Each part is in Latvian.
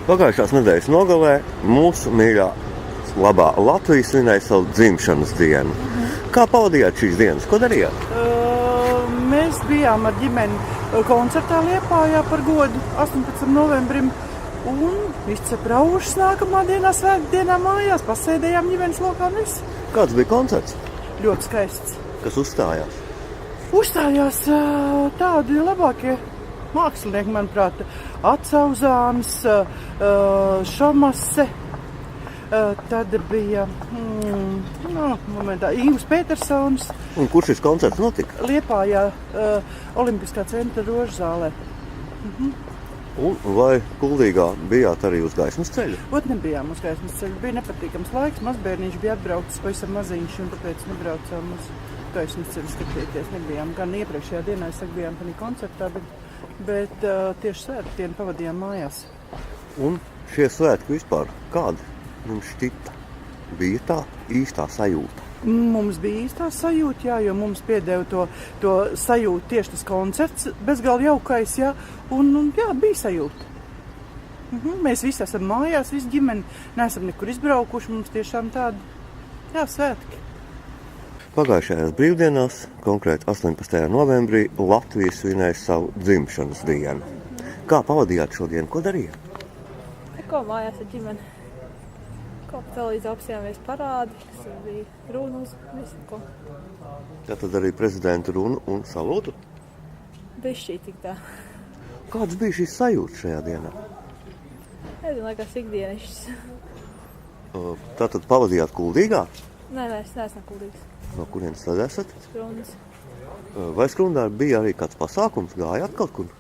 Pagājušās nedēļas nogalē mūsu mīļā labā Latvija svinēja savu dzimšanas dienu. Kā pavadījāt šīs dienas? Ko darījāt? Mēs bijām ar ģimeni koncertā Liepājā par godu 18. novembrim un izcep raušas nākamā dienā, svētdienā mājās, pasēdējām ģimenes lokā un viss. Kāds bija koncerts? Ļoti skaists. Kas uzstājās? Uzstājās tādi labākie mākslinieki, manuprāt, Atsauzāns, Šomase, tad bija Īvs Petersons. Un kur šis koncerts notika? Liepājā, Olimpiskā centra Rožzālē. Un vai Kuldīgā bijāt arī uz gaismas ceļa? Ot, nebijām uz gaismas ceļa. Bija nepatīkams laiks, mazbērniņš bija atbraucis pavisam maziņš, un tāpēc nebraucām uz gaismas ceļu skatīties. Nebijām gan iepriekšējā dienā, es saku, bijām panī koncertā, bet tieši svētdienu pavadījām mājās. Un šie svētki vispār, kādi jums šķita? Bija tā īstā sajūta? Mums bija īstā sajūta, jā, jo mums piedeva to sajūtu tieši tas koncerts, bezgalīgi jaukais, jā, un jā, bija sajūta. Mēs visi esam mājās, visi ģimeni, neesam nekur izbraukuši, mums tiešām tādi, jā, svētki. Pagājušajās brīvdienās, konkrēti 18. novembrī, Latvija svinēja savu dzimšanas dienu. Kā pavadījāt šodienu? Ko darījāt? Ko mājās ar ģimeni? Ko pa televīziju apstājāmies parādi, kas bija runa uz visu ko. Tātad arī prezidenta runu un salūtu? Bišķī tik tā. Kāds bija šīs sajūtas šajā dienā? Nezinu, laikās ikdienišķis. Tātad pavadījāt Kuldīgā? Nē, es neesmu kuldīgs. No kurienes tad esat? Skrundas. Vai Skrundā bija arī kāds pasākums? Gājāt kaut kur?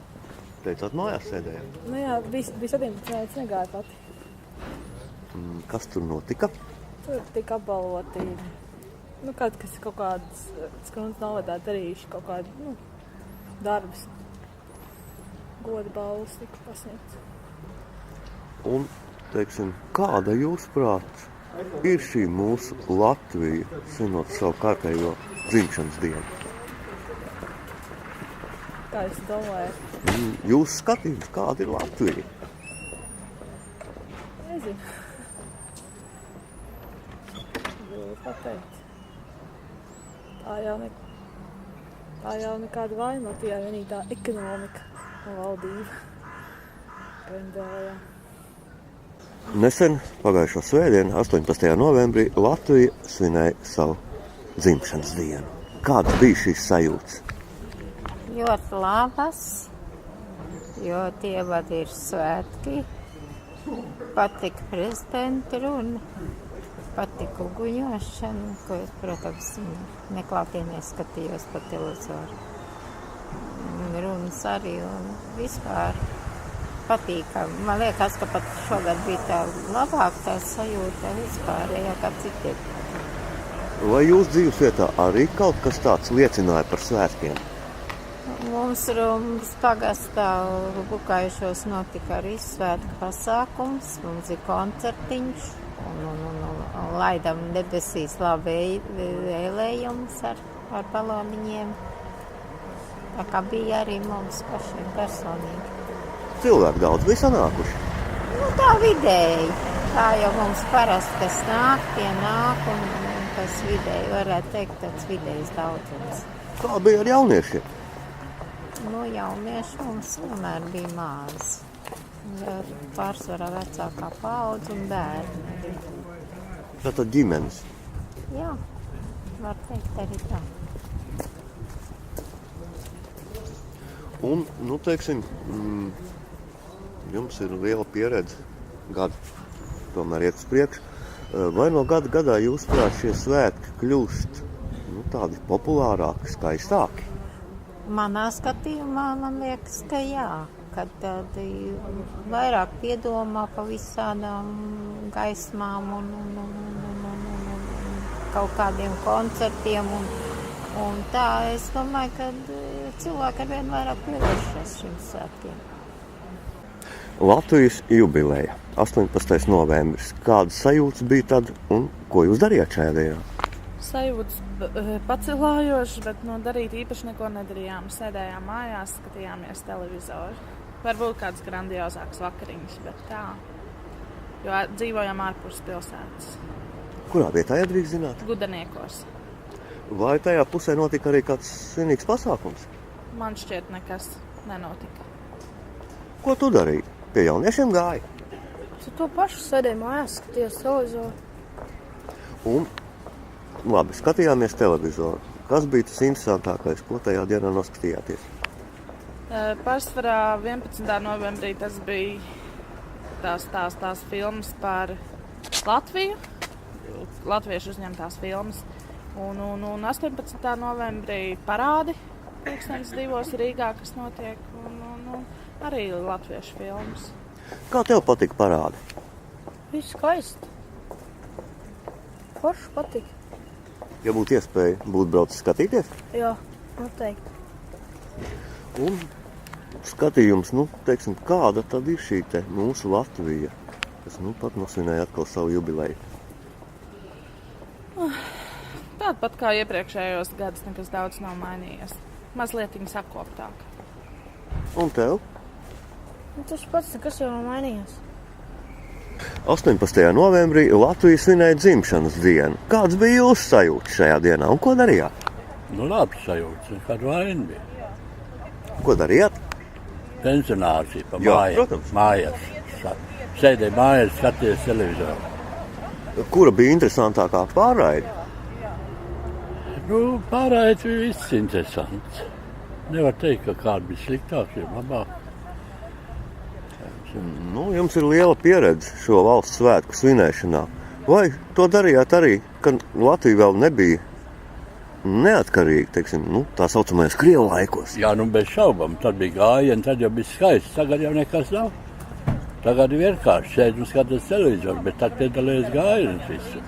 Teicāt, mājās sēdējāt? Nu jā, bija 17, es negāju pati. Kas tur notika? Tur tika apbalvoti, kaut kādas Skrundas novadā darījuši kaut kādu, darbus. Goda balvas tika pasniegts. Un, teiksim, kāda jūsuprāt ir šī mūsu Latvija, svinot savu kārtējo dzimšanas dienu? Kā es domāju? Jūsu skatījums, kāda ir Latvija? Nezinu. Pateikt. Tā jau nekāda vaina, Latvijā vienīgi tā ekonomika un valdība. Pendēlā. Nesen, pagājušo svētdienu, 18. novembrī, Latvija svinēja savu dzimšanas dienu. Kādas bija šīs sajūtas? Ļoti labas, jo tie ir svētki. Patika prezidenta runa, patika uguņošana, ko es, protams, neklātienē skatījos pa televizoru. Runas arī un vispār patīkami. Man liekas, ka pat šogad bija tā labāk tā sajūta vispārējā kā citiem. Vai jūs dzīves vietā arī kaut kas tāds liecināja par svētkiem? Mums Rūmas pagastā Bukaišos notika arī svētku pasākums, mums ir koncertiņš un laidam debesīs labi vēlējumus ar baloniņiem. Tā kā bija arī mums pašiem personīgi. Cilvēki daudz bija sanākuši? Tā vidēji. Tā jau mums parasti, kas nāk, tie nāk un tas vidēji, varētu teikt, tāds vidējs daudzums. Kā bija ar jauniešiem? Jaunieši mums vienmēr bija maz. Pārsvarā vecākā paudze un bērni. Tātad ģimenes? Jā, var teikt arī tā. Un, teiksim, jums ir liela pieredze, gadi tomēr iet uz priekšu. Vai no gada gadā jūsuprāt šie svētki kļūst tādi populārāki, skaistāki? Manā skatījumā man liekas, ka jā, kad tādi vairāk piedomā pa visādām gaismām un kaut kādiem koncertiem un tā. Es domāju, ka cilvēki arvien vairāk pievēršas šim svētkiem. Latvijas jubileja, 18. novembris. Kādas sajūtas bija tad un ko jūs darījāt šajā dienā? Sajūtas pacilājošas, bet darīt īpaši neko nedarījām. Sēdējām mājās, skatījāmies televizoru. Varbūt kāds grandiozāks vakariņas, bet tā. jo dzīvojam ārpus pilsētas. Kurā vietā iedrīkst zināt? Gudeniekos. Vai tajā pusē notika arī kāds svinīgs pasākums? Man šķiet, nekas nenotika. Ko tu darīji? Pie jauniešiem gāji? Tu to pašu sēdēji mājās, skaties televizoru. Un, labi, skatījāmies televizoru. Kas bija tas interesantākais, ko tajā dienā noskatījāties? Pārsvarā 11. novembrī tas bija tās filmas par Latviju. Latviešu uzņemtās filmas. Un 18. novembrī parādi pulkstenis 2 Rīgā, kas notiek. Un arī latviešu filmas. Kā tev patika parādi? Viss skaisti. Forši patika. Ja būtu iespēja būt braucis skatīties? Jā, noteikti. Un skatījums, teiksim, kāda tad ir šī te mūsu Latvija, kas pat nosvinēja atkal savu jubileju? Tāda pat kā iepriekšējos gadus, nekas daudz nav mainījies. Mazliet sakoptāk. Un tev? Tas pats nekas jau nav mainījies. 18. novembrī Latvija svinēja dzimšanas dienu. Kāds bija jūsu sajūta šajā dienā un ko darījāt? Labi sajūta, nekāda vaina bija. Ko darījāt? Pensionārs pa Jā, mājās. protams. Mājās. Sēdēja mājās, skaties televizoru. Kura bija interesantākā pārraide? Pārējais bija viss interesants. Nevar teikt, ka kāda bija sliktāka, jo labāk. Jums ir liela pieredze šo valsts svētku svinēšanā. Vai to darījāt arī, kad Latvija vēl nebija neatkarīga, teiksim, tā saucamajos Krievu laikos? Jā, bez šaubām. Tad bija gājieni, tad jau bija skaisti. Tagad jau nekas nav. Tagad vienkārši sēž un skatās televizoru, bet tad piedalījās gājienas visu.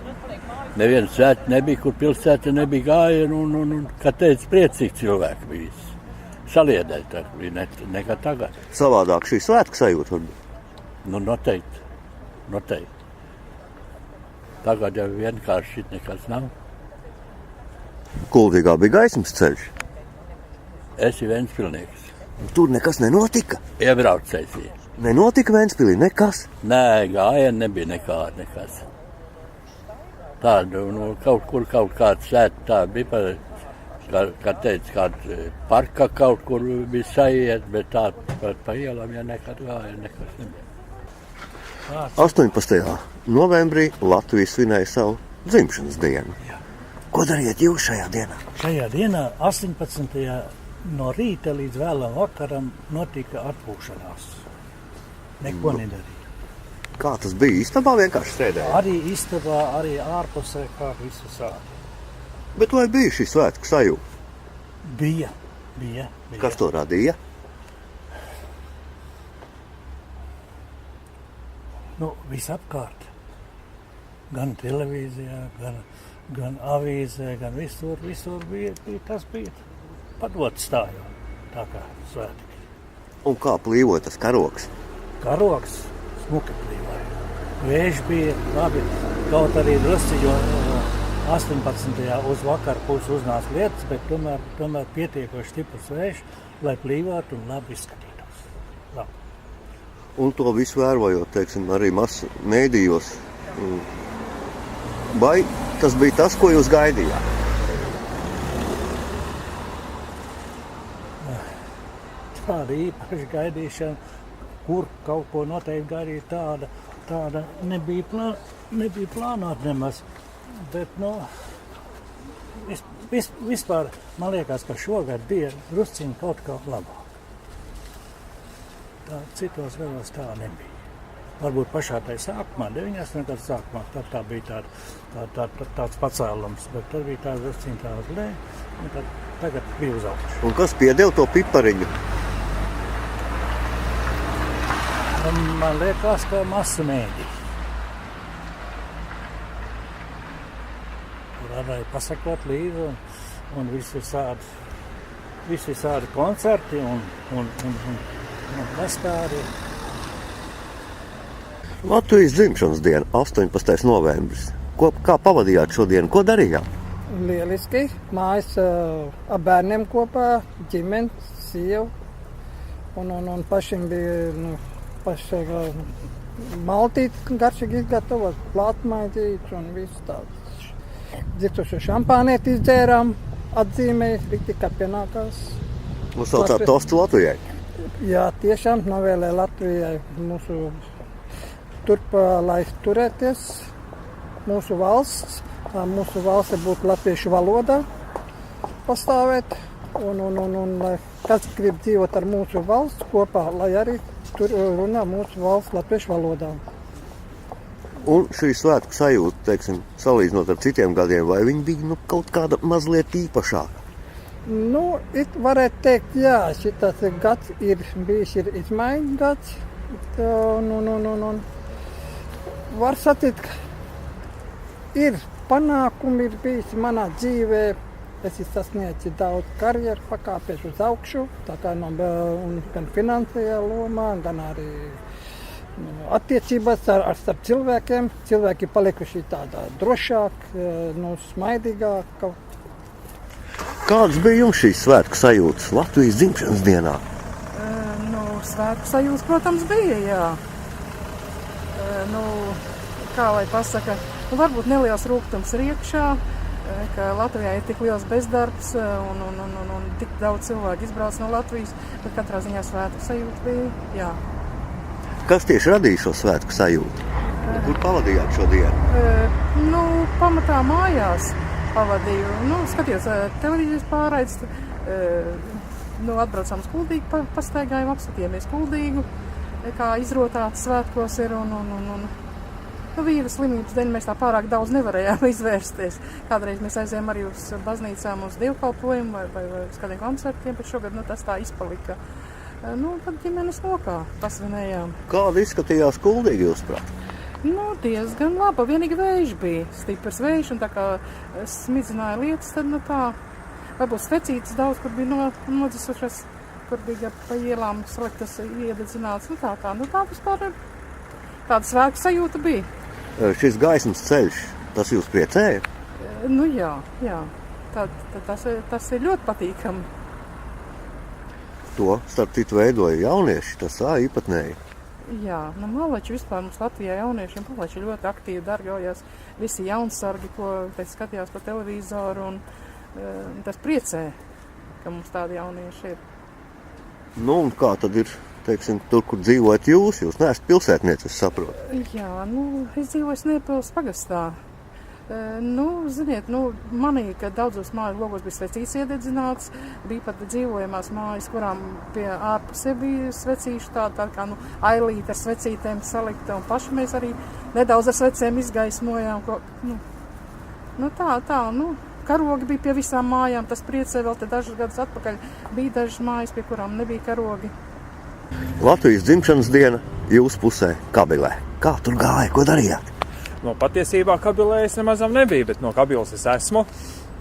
Neviens svētki nebija, kur pilsēta nebija gājienu un kā teica, priecīgi cilvēki bija. Saliedēji tā bija nekā tagad. Savādāk šī svētku sajūta varbūt? Noteikti. Tagad jau vienkārši nekas nav. Kuldīgā bija gaismas ceļš. Esi Ventspilnieks. Tur nekas nenotika. Iebraucējs. Nenotika Ventspilī nekas. Nē, gājieni nebija nekas. Tāda, kaut kāds sēta tā bija, kā teica, kāda parka kaut kur bija saiet, bet tā pa ielām, ja nekad gājieni nekas nebija. 18. novembrī Latvija svinēja savu dzimšanas dienu. Ko darījāt jūs šajā dienā? Šajā dienā 18. no rīta līdz vēlam vakaram notika atpūšanās. Neko nedarīja. Kā tas bija? Istabā vienkārši sēdēja? Arī istabā, arī ārpusē, kā visu sādi. Bet vai bija šī svētku sajūta? Bija. Kas to radīja? Visapkārt. Gan televīzijā, gan avīzē, gan visur bija tas bija padot stājā, tā kā svētki. Un kā plīvoja tas karoks? Karoks smuki plīvoja. Vējš bija labi, kaut arī drusci, jo 18. uz vakaru pusi uznāca lietas, bet tomēr pietiekoši stiprs vējš, lai plīvotu un labi izskatītos. Labi. Un to visu vērojot, teiksim, arī masu mēdījos. Vai tas bija tas, ko jūs gaidījāt? Tāda īpaša gaidīšana, kur kaut ko noteikti gaidīt, tāda nebija plānota nemaz. Bet, vispār man liekas, ka šogad bija drusciņi kaut kā labāk. Citos gados tā nebija. Varbūt pašā tajā sākumā, 90. gadu sākumā, tad tā bija tāds pacēlums, bet tad bija tāds drusciņi tā uz leju, un tagad bija uz augšu. Un kas piedeva to pipariņu? Man liekas, ka masu mēdī. Varēja pasakot līdzi un visi sādi koncerti un kas tā arī. Latvijas dzimšanas diena, 18. novembris. Kā pavadījāt šodienu? Ko darījāt? Lieliski. Mājas ar bērniem kopā, ģimenes, sievu. Un pašiem bija maltīti garšīgi izgatavot, plātmaizītes un viss tāds. Dzirtuši šampānieti izdzērām, atzīmējas, rikti pienākās. Uzsaucāt tostu Latvijai. Jā, tiešām novēlē Latvijai mūsu lai turēties, mūsu valsts būtu latviešu valodā pastāvēt, un lai kas grib dzīvot ar mūsu valsts kopā, lai arī tur runā mūsu valsts latviešu valodā. Un šī svētku sajūta, teiksim, salīdzinot ar citiem gadiem, vai viņi bija kaut kāda mazliet īpašāka? Varētu teikt, jā, šitas gads ir bijis izmaiņas gads. Var sacīt, ka ir panākumi, ir bijis manā dzīvē. Es esmu sasniedzis daudz karjeru, pakāpies uz augšu, tā kā gan finansiālā lomā, gan arī attiecībās starp cilvēkiem. Cilvēki palikuši tādā drošāk, smaidīgāk. Kādas bija jums šīs svētku sajūtas Latvijas dzimšanas dienā? Svētku sajūtas, protams, bija, jā. Kā lai pasaka, varbūt neliels rūgtums ir iekšā, ka Latvijā ir tik liels bezdarbs un tik daudz cilvēku izbrauc no Latvijas, bet katrā ziņā svētku sajūta bija, jā. Kas tieši radīja šo svētku sajūtu? Kur pavadījāt šo dienu? Pamatā mājās pavadīju. Skatījos televīzijas pārraides, atbraucām uz Kuldīgu, pastaigājām, apskatījāmies Kuldīgu, kā izrotāts svētkos ir un vīra slimības dēļ mēs tā pārāk daudz nevarējām izvērsties. Kādreiz mēs aizējām arī uz baznīcām uz dievkalpojumu vai uz kādiem koncertiem, bet šogad tas tā izpalika. Tad ģimenes lokā pasvinējām. Kāda izskatījās Kuldīga jūsuprāt? Diezgan laba, vienīgi vējš bija, stiprs vējš, un tā kā smidzināja lietas, tad varbūt svecītas daudz, kur bija nodzisušas, kur bija pa ielām sliktas iededzināts, tā vispār tāda svētku sajūta bija. Šis gaismas ceļš, tas jūs priecēja? Jā, tas ir ļoti patīkami. To, starp citu, veidoja jaunieši, tas īpatnēji. Jā, malači vispār mums Latvijā jauniešiem malači ļoti aktīvi darbojas. Visi jaunsargi, ko skatījās pa televizoru, un tas priecē, ka mums tādi jaunieši ir. Un kā tad ir, teiksim, tur, kur dzīvojat jūs neesat pilsētniece, es saprotu? Jā, es dzīvoju Sniepils pagastā. Ziniet, manī, ka daudzos māju logos bija svecīts iededzināts, bija pat dzīvojamās mājas, kurām pie ārpusē bija svecīši tā kā ailīte ar svecītēm salikta, un paši mēs arī nedaudz ar svecēm izgaismojām. Karogi bija pie visām mājām, tas priecē vēl te dažus gadus atpakaļ. Bija dažas mājas, pie kurām nebija karogi. Latvijas dzimšanas diena jūsu pusē Kabilē. Kā tur gāja, ko darījāt? Patiesībā Kabilē es nemazam nebija, bet no Kabilas es esmu.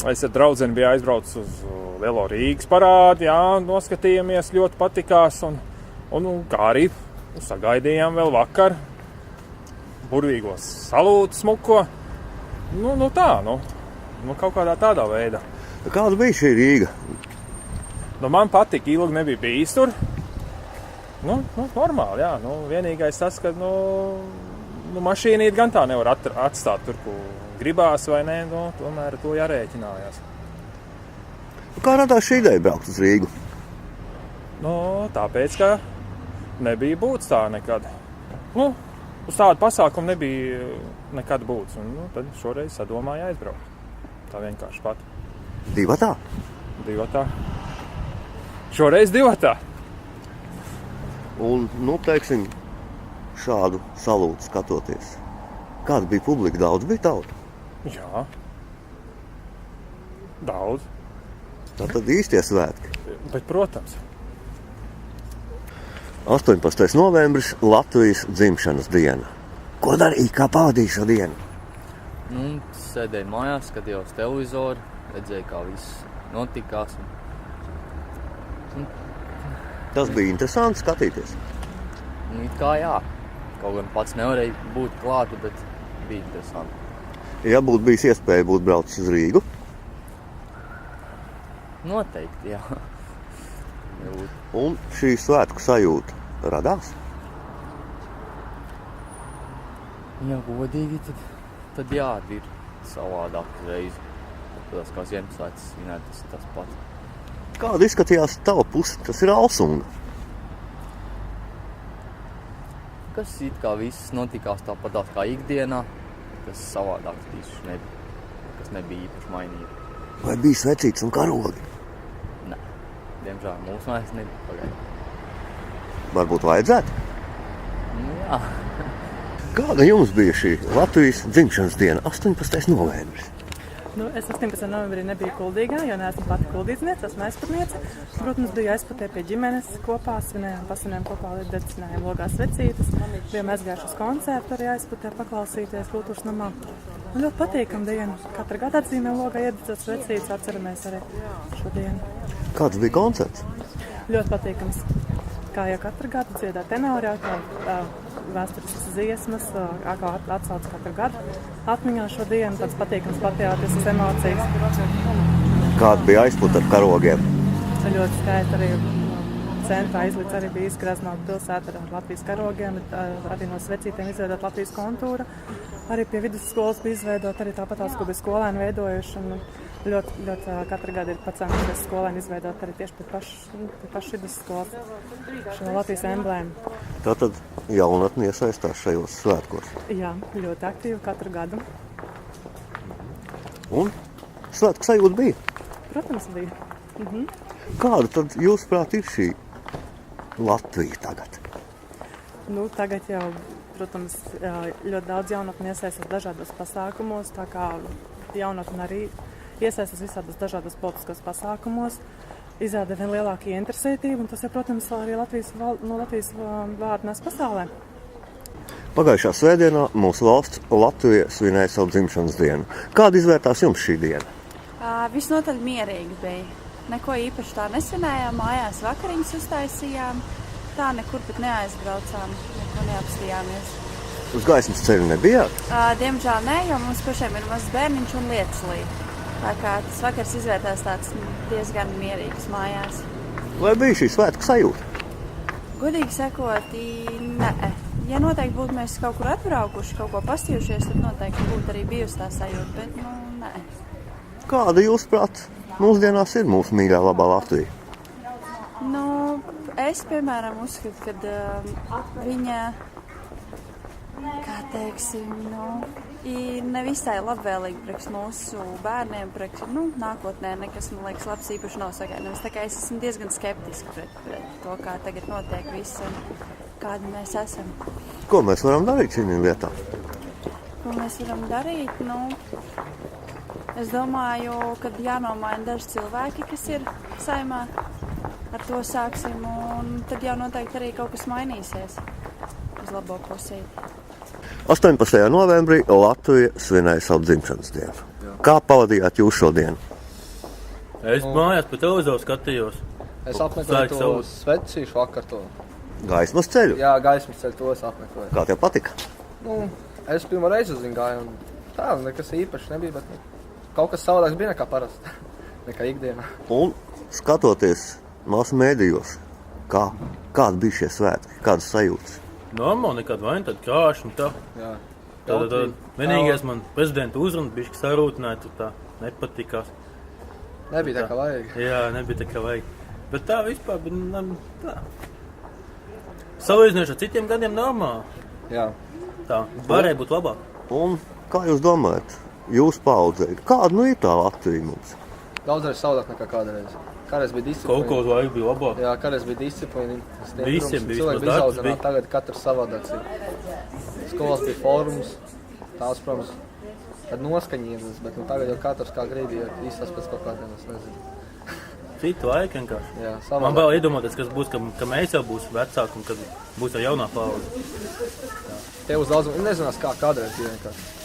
Es ar draudzeni biju aizbraucis uz Lielo Rīgas parādi, noskatījāmies, ļoti patikās, un kā arī sagaidījām vēl vakar burvīgos salūtu smuko. Kaut kādā tādā veidā. Kāda bija šī Rīga? Man patika, ilgi nebija bijis tur. Normāli, jā. Vienīgais tas, ka, mašīnīt gan tā nevar atstāt tur, kur gribās vai nē, tomēr to jārēķinājās. Kā radās šī ideja braukt uz Rīgu? Tāpēc, ka nebija būts tā nekad. Uz tādu pasākumu nebija nekad būts, un tad šoreiz sadomāja aizbraukt. Tā vienkārši pat. Divatā? Divatā. Šoreiz divatā. Un, teiksim, šādu salūtu skatoties. Kāda bija publika? Daudz bija tauta? Jā. Daudz. Tātad īstie svētki. Bet, protams. 18. novembris Latvijas dzimšanas diena. Ko darīja, kā pavadīja šo dienu? Sēdēju mājās, skatījos televizoru, redzēju, kā viss notikās. Tas bija interesanti skatīties? It kā jā. Kaut gan pats nevarēja būt klāta, bet bija interesanti. Ja būtu bijis iespēja būt braucis uz Rīgu? Noteikti, jā. Un šī svētku sajūta radās? Ja godīgi, tad jā, ir savādāk uzreiz. Tādās kā Ziemassvētkus svinēt, tas pats. Kāda izskatījās tava puse? Tas ir Alsunga. Kas it kā viss notikās tāpatās kā ikdienā, kas savādāk tieši nebija, kas nebija īpaši mainīgi. Vai bija svecīts un karogi? Nē, diemžēl mūsu mājās nebija pagaidām. Varbūt vajadzētu? Jā. Kāda jums bija šī Latvijas dzimšanas diena, 18. novembris? Es 18. novembrī nebiju Kuldīgā, jo neesmu pati kuldīdzniece, esmu aizputniece. Protams, biju aizputē pie ģimenes kopā, pasvinējām kopā, dedzinājām logā svecītes. Bijām aizgājuši uz koncertu arī aizputē paklausīties kultūras namā. Ļoti patīkam dienu. Katru gadu atzīmēm logā iededzot svecītes, atceramies arī šo dienu. Kāds bija koncerts? Ļoti patīkams. Kā jau katru gadu dziedā tenori, vēsturiskas dziesmas, kā atsauc katru gadu atmiņā šo dienu, tāds patīkams patriotisks emocijas. Kāda bija aizpūta ar karogiem? Ļoti skaisti arī centrā izlīdz arī bija izgraznota pilsēta ar Latvijas karogiem, arī no svecītiem izveidot Latvijas kontūra. Arī pie vidusskolas bija izveidot arī tāpatās, ko bija skolēni veidojuši. Ļoti katru gadu ir pacenties skolēni izveidot arī tieši pie paša vidusskolas šo Latvijas emblēmu. Tātad jaunatni iesaistās šajos svētkos? Jā, ļoti aktīvi katru gadu. Un svētku sajūta bija? Protams, bija. Kāda tad, jūsuprāt, ir šī Latvija tagad? Tagad jau, protams, ļoti daudz jaunatni iesaistās dažādos pasākumos, tā kā jaunatni arī iesaistās visādos dažādos politiskos pasākumos, izrāda vien lielāku ieinteresētību, un tas ir, protams, arī Latvijas vārdu nes pasaulē. Pagājušā svētdienā mūsu valsts Latvija svinēja savu dzimšanas dienu. Kāda izvērtās jums šī diena? Visnotaļ mierīgi bija. Neko īpaši tā nesvinējām, mājās vakariņas uztaisījām, tā nekur pat neaizbraucām, neko neapstījāmies. Uz gaismas ceļa nebijāt? Diemžēl nē, jo mums pašiem ir mazs bērniņš un lietuslīte. Tā kā tas vakars izvērtās tāds diezgan mierīgs mājās. Vai bija šī svētku sajūta? Godīgi sakot, nē. Ja noteikti būtu mēs kaut kur atbraukuši, kaut ko pastījušies, tad noteikti būtu arī bijusi tā sajūta, bet nē. Kāda, jūsuprāt, mūsdienās ir mūsu mīļā labā Latvija? Es, piemēram, uzskatu, ka viņa, kā teiksim, ir nevisai labvēlīgi priekš mūsu bērniem, priekš nākotnē nekas, man liekas, labs īpaši nav sagaidāms. Tā kā es esmu diezgan skeptiski pret to, kā tagad notiek viss un kādi mēs esam. Ko mēs varam darīt šīm lietām? Ko mēs varam darīt? Es domāju, ka jānomaina daži cilvēki, kas ir saimā. Ar to sāksim, un tad jau noteikti arī kaut kas mainīsies uz labo pusī. 18. novembrī Latvija svinēja savu dzimšanas dienu. Kā pavadījāt jūs šo dienu? Es mājās pa televizoru skatījos. Es apmeklēju to svecīšu vakar to. Gaismas ceļu? Jā, gaismas ceļu to es apmeklēju. Kā tev patika? Es pirmo reizi uz viņu gāju, un tā nekas īpaši nebija, bet kaut kas savādāks bija nekā parasti, nekā ikdienā. Un skatoties masu mēdījos, kādi bija šie svētki, kādas sajūtas? Normāli, nekāda vaina, tad krāšņa un tā. Jā. Tad vienīgais man prezidenta uzruna bija sarūtināja, tur tā nepatikās. Nebija tā kā vajag. Jā, nebija tā kā vajag. Bet tā vispār bija tā. Salīdzinoši ar citiem gadiem normāli. Jā. Tā, varēja būt labāk. Un kā jūs domājat, jūs paudzē, kāda ir tā Latvija mums? Daudzreiz savādāk nekā kādreiz. Kādreiz bija disciplīna. Kaut ko vajag bija labāk. Jā, kādreiz bija disciplīna. Visiem bija cilvēki bija izaudzināti, tagad katrs savādāks ir. Skolas bija fórums, tās, protams, tad noskaņības, bet tagad jau katrs kā grib, jo izsās pēc kaut kādiem, es nezinu. Citu laiku vienkārši. Jā, savādāk. Man vēl iedomāties, kas būs, ka mēs jau būs vecāki un kad būs jau jaunā paudze. Tev uz daudz, nezinās kā kādreiz bija vienkārši.